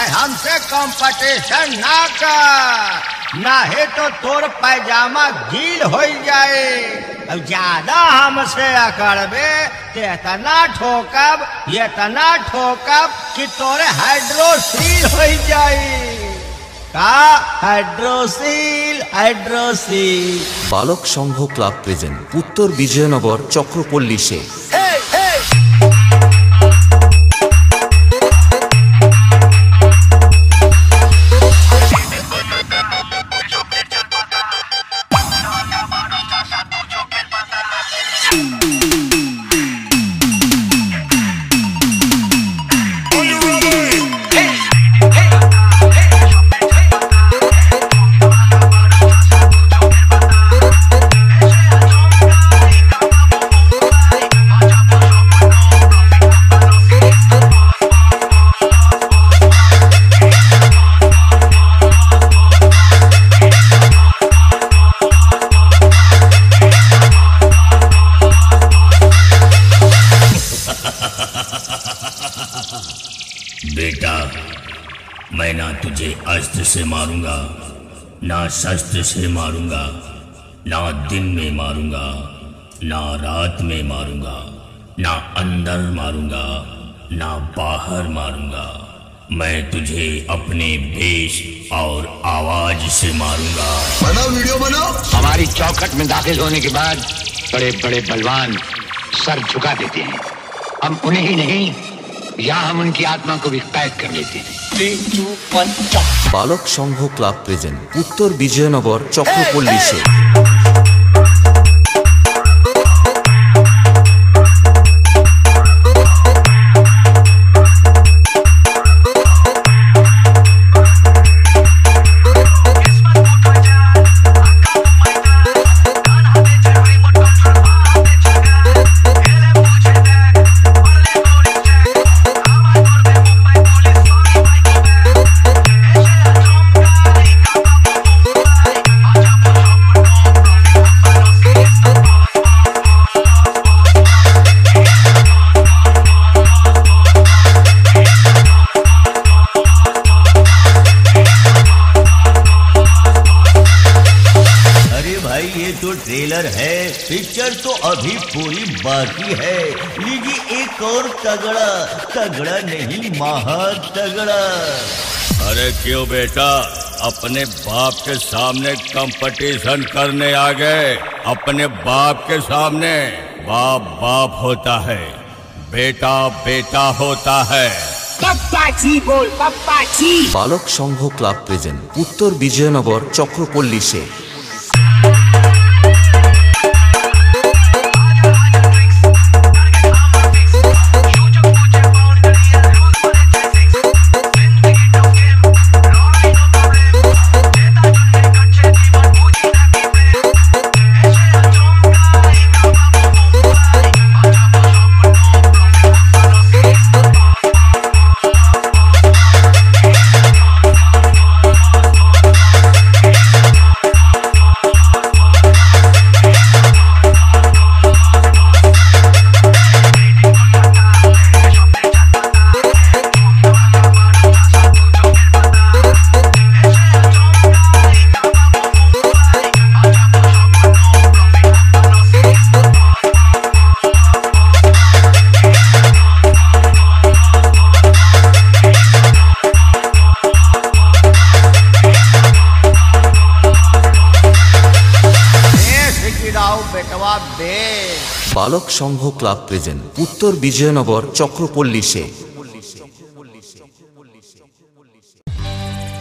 हमसे कंपटीशन ना कर, नहीं तो तोर पैजामा गील हो जाए। अब ज्यादा हमसे अकड़बे तो इतना ठोकब कि तोरे हाइड्रोसील हो जाए। का हाइड्रोसील बालक संघ क्लाब प्रेजेंट उत्तर विजयनगर चक्रपल्ली से बेटा, मैं ना तुझे अस्त्र से मारूंगा, ना शस्त्र से मारूंगा, ना दिन में मारूंगा, ना रात में मारूंगा, ना अंदर मारूंगा, ना बाहर मारूंगा। मैं तुझे अपने वेश और आवाज से मारूंगा। बनाओ, वीडियो बनाओ। हमारी चौखट में दाखिल होने के बाद बड़े बड़े बलवान सर झुका देते हैं। हम उन्हें ही नहीं, यहाँ हम उनकी आत्मा को भी कैद कर लेते हैं। 3, 2, 1 बालक संघ क्लाब प्रेजेंट उत्तर विजयनगर चक्रपल्ली से ट्रेलर है, पिक्चर तो अभी पूरी बाकी है। लीजिए एक और तगड़ा नहीं महा तगड़ा। अरे क्यों बेटा, अपने बाप के सामने कंपटीशन करने आ गए? अपने बाप के सामने बाप होता है, बेटा बेटा होता है। पप्पाची बोल, पप्पाची। बालक संघ क्लाब प्रेजेंट उत्तर विजयनगर चक्रपल्ली से बालक संघ क्लाब प्रेजेंट उत्तर विजयनगर चक्रपल्ली से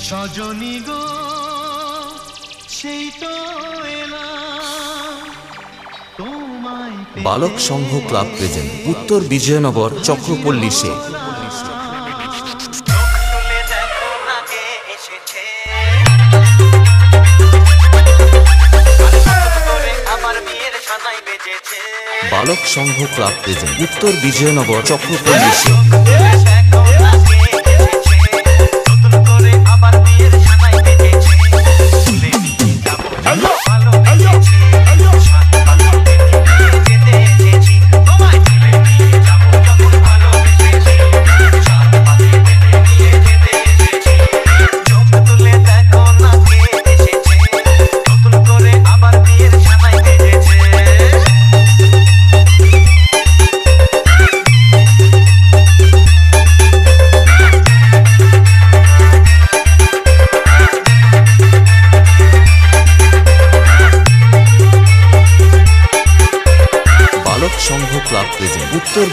सजनी गो সেই তো बालक संघ क्लाब प्रेजेंट उत्तर विजयनगर चक्रपल्ली से बालक संघ क्लाब प्रेजेंट उत्तर विजयनगर चक्रपल्ली से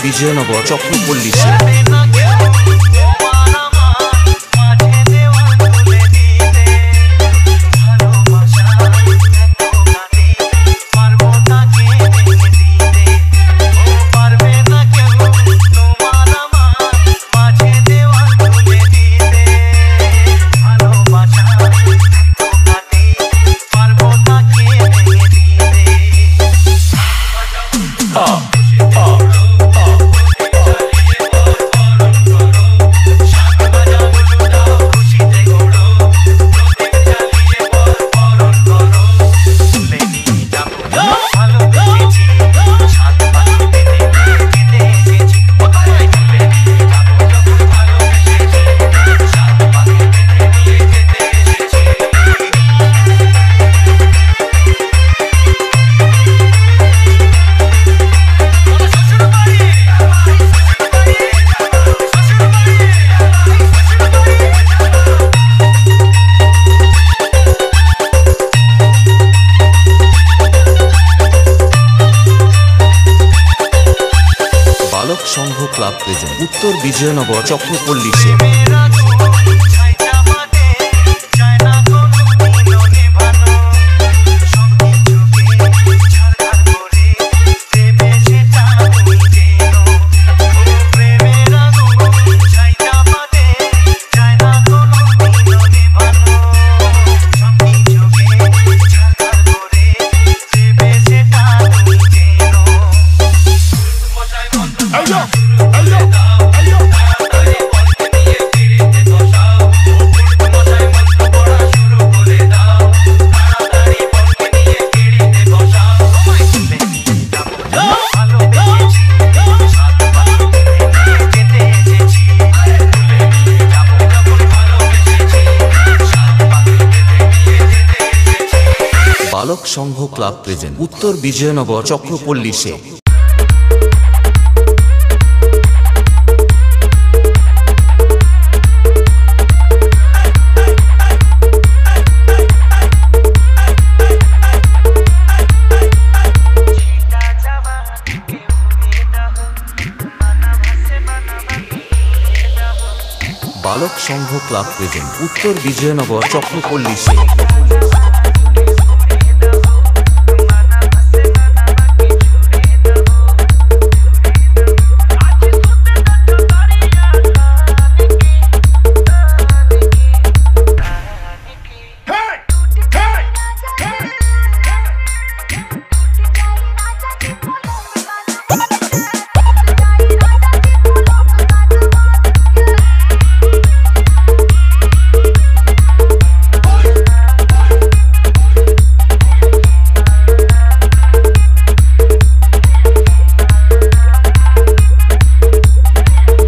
বিজয়নগর চক্রপল্লীতে। সংঘ ক্লাব প্রেজেন্ট উত্তর বিজয়নগর চক্রপল্লীতে। বালক সংঘ ক্লাব প্রেজেন্ট উত্তর বিজয়নগর চক্রপল্লীতে। বালক সংঘ ক্লাব প্রেজেন্ট উত্তর বিজয়নগর চক্রপল্লীতে।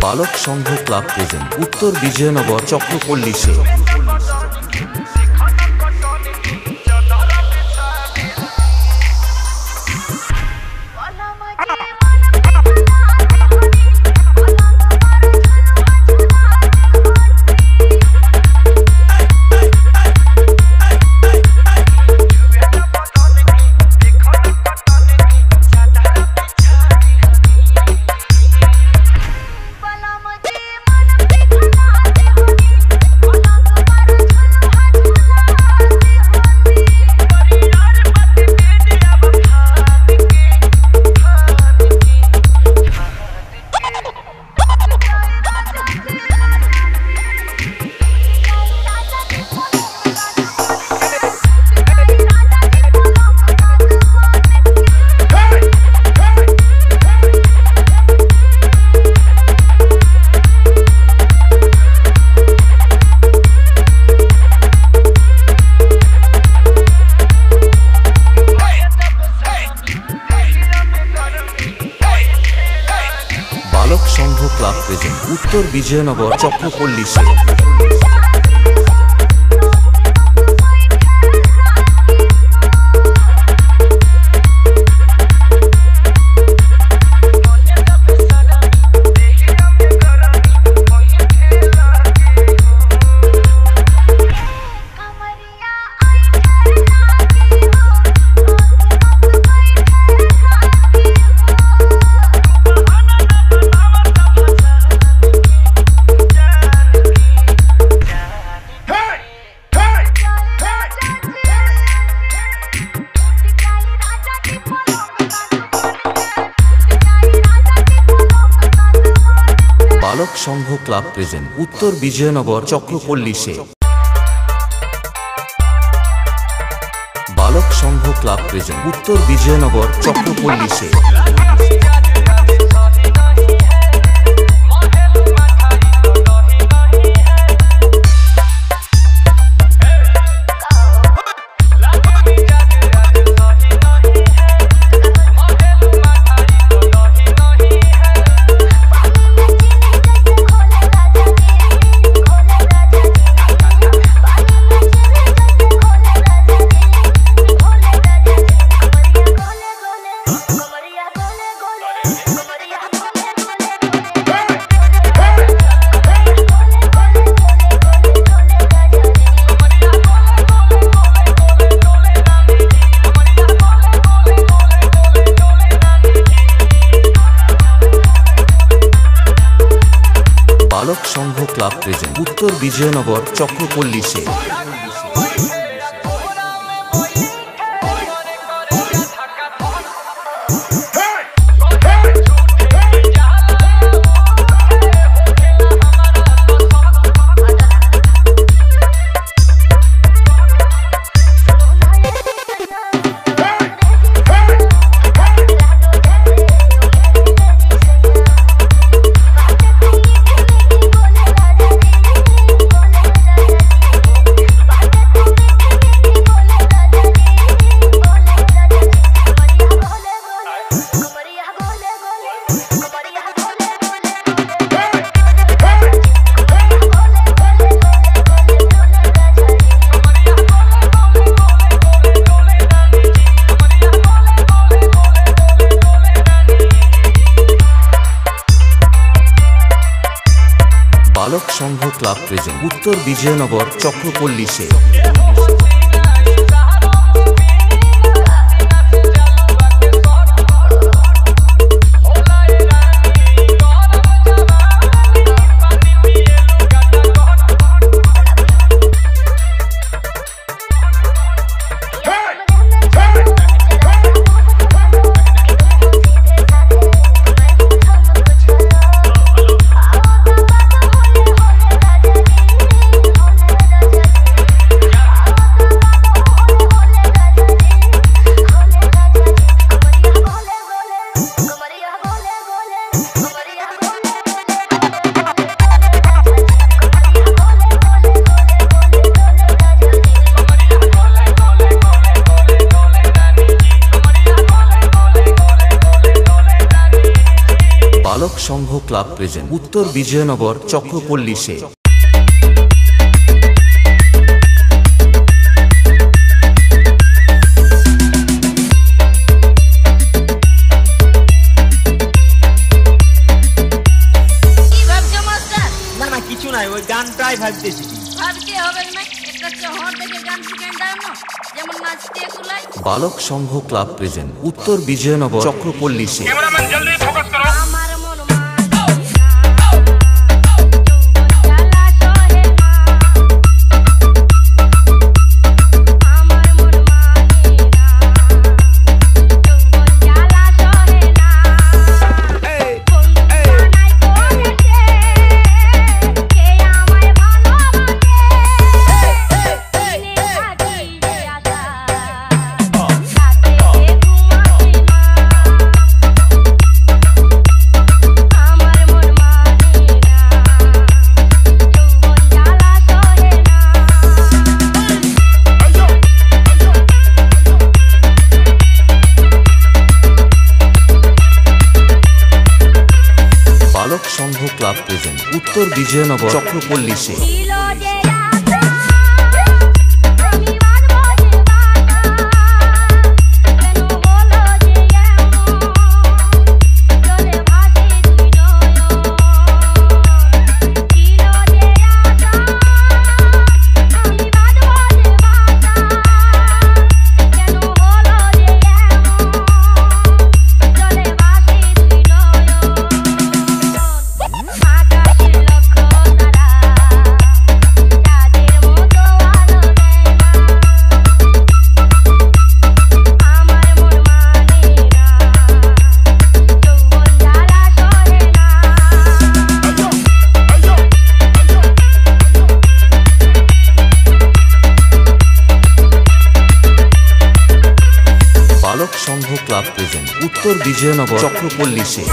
বালক সংঘ ক্লাব প্রেজেন্ট উত্তর বিজয়নগর চক্রপল্লীতে। বালক সংঘ ক্লাব প্রেজেন্ট উত্তর বিজয়নগর চক্রপল্লীতে। সংঘ ক্লাব প্রেজেন্ট উত্তর বিজয়নগর চক্রপল্লীশে। বালক সংঘ ক্লাব প্রেজেন্ট উত্তর বিজয়নগর চক্রপল্লীশে। বালক সংঘ ক্লাব প্রেজেন্ট উত্তর বিজয়নগর চক্রপল্লীশে। বালক সংঘ ক্লাব প্রেজেন্ট উত্তর বিজয়নগর চক্রপল্লীশে। বালক সংঘ ক্লাব প্রেজেন্ট উত্তর বিজয়নগর চক্রপল্লীশে। কিছু নাই, ওই গানটাই ভাবতেছি। ভাবতে হবে না, একটা শহর থেকে গান শিখে দাও যেমন নাচতে কুলাই। বালক সংঘ ক্লাব প্রেজেন্ট উত্তর বিজয়নগর চক্রপল্লীশে। আমার মন বালক সংঘ ক্লাব প্রেজেন্ট উত্তর বিজয়নগর চক্রপল্লীশে। আকাশে লক্ষ তারা ক্লাব প্রেজেন্ট উত্তর বিজয়নগর চক্রপল্লী সে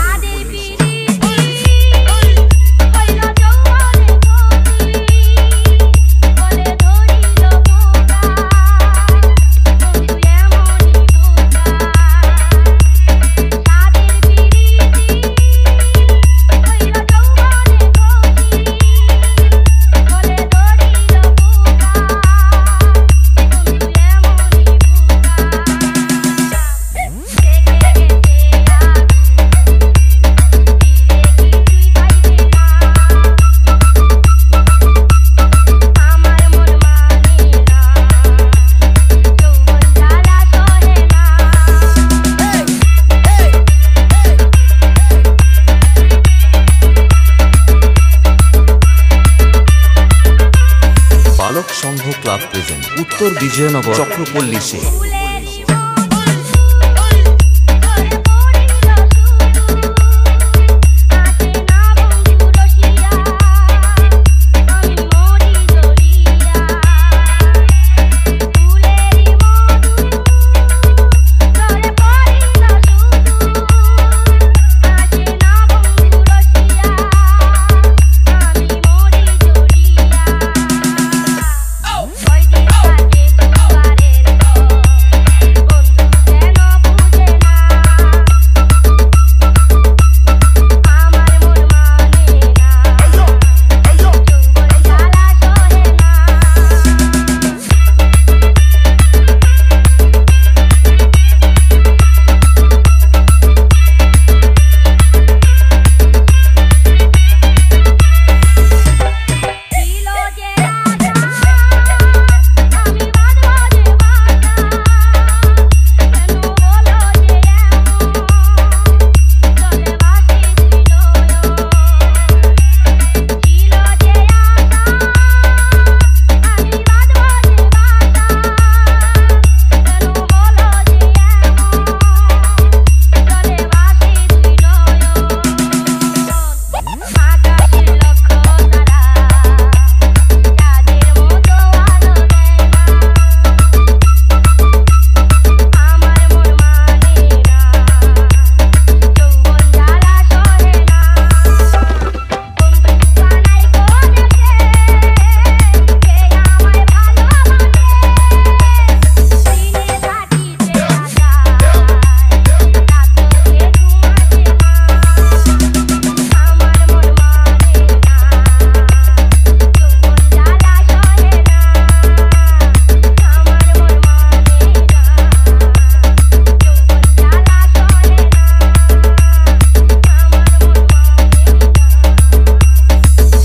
সংঘ ক্লাব প্রেজেন্ট উত্তর বিজয়নগর চক্রপল্লী সে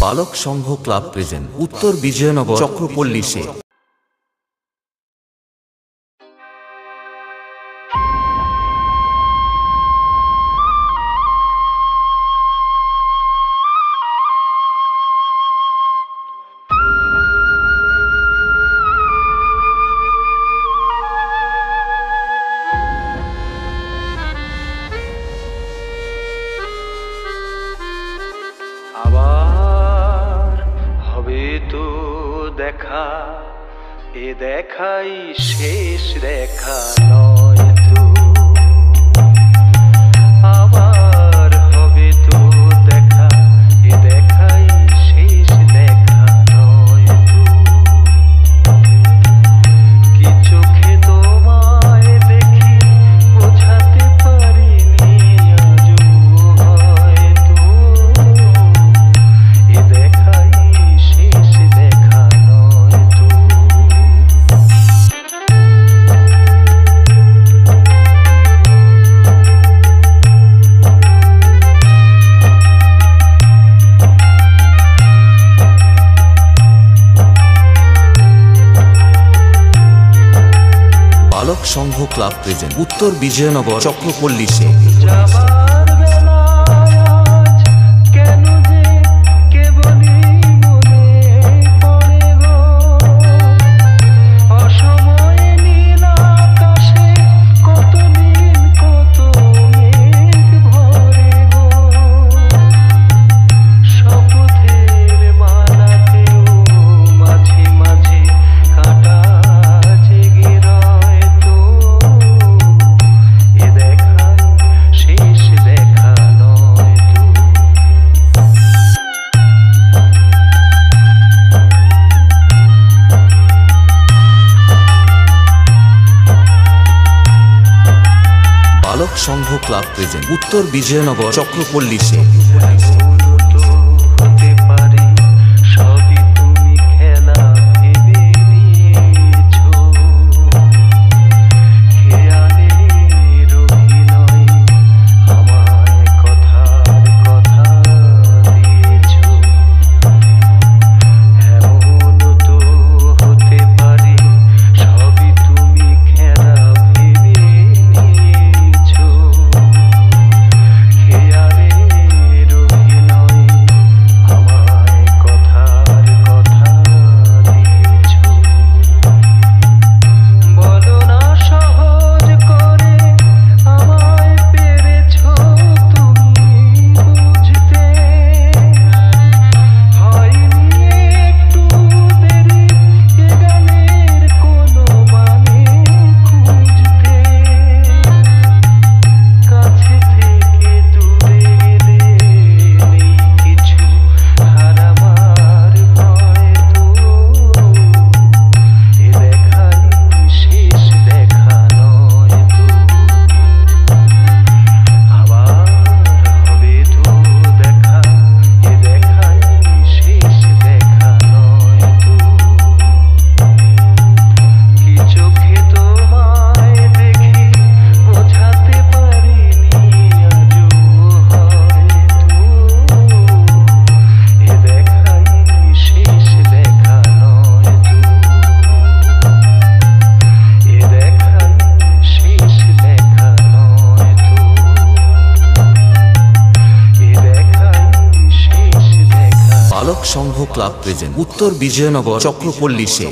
বালক সংঘ ক্লাব প্রেজেন্ট উত্তর বিজয়নগর চক্রপল্লী সে দেখা এ দেখাই শেষ দেখা নয় তো আবার হবে তো দেখা এ দেখাই শেষ দেখা নয় তো কি চোখে তোমায় দেখি বোঝাতে পারিনি আজও হয়তো এ দেখাই শেষ দেখা বালক সংঘ ক্লাব প্রেজেন্ট উত্তর বিজয়নগর চক্রপল্লী সে এ দেখ সংঘ ক্লাব প্রেজেন্ট উত্তর বিজয়নগর চক্রপল্লী সে হতে পারে সবই তুমি খেলা ভেবে নিয়েছো খেয়ালের অভিনয় আমায় কথার কথা দিয়েছো এমন তো হতে পারে সবই তুমি খেলা ভেবে নিয়েছো খেয়ালের অভিনয় আমায় কথার কথা দিয়েছো বলো না সহজ করে আমায় পেরেছো তুমি বুঝতে হয়নি একটু দেরি এ গানের কোনো মানে খুঁজতে কাছে থেকে দূরে গেলে নেই কিছু হারাবার ভয় তো এ দেখাই শেষ দেখা নয় তো আবার হবে তো দেখা এ দেখাই শেষ দেখা নয় তো কি চোখে তোমায় দেখি বোঝাতে পারিনি আজও হয়তো এ দেখাই শেষ দেখা নয় তো এ দেখাই শেষ দেখা নয় তো এ দেখাই শেষ দেখা বালক সংঘ ক্লাব প্রেজেন্ট উত্তর বিজয়নগর চক্রপল্লী সে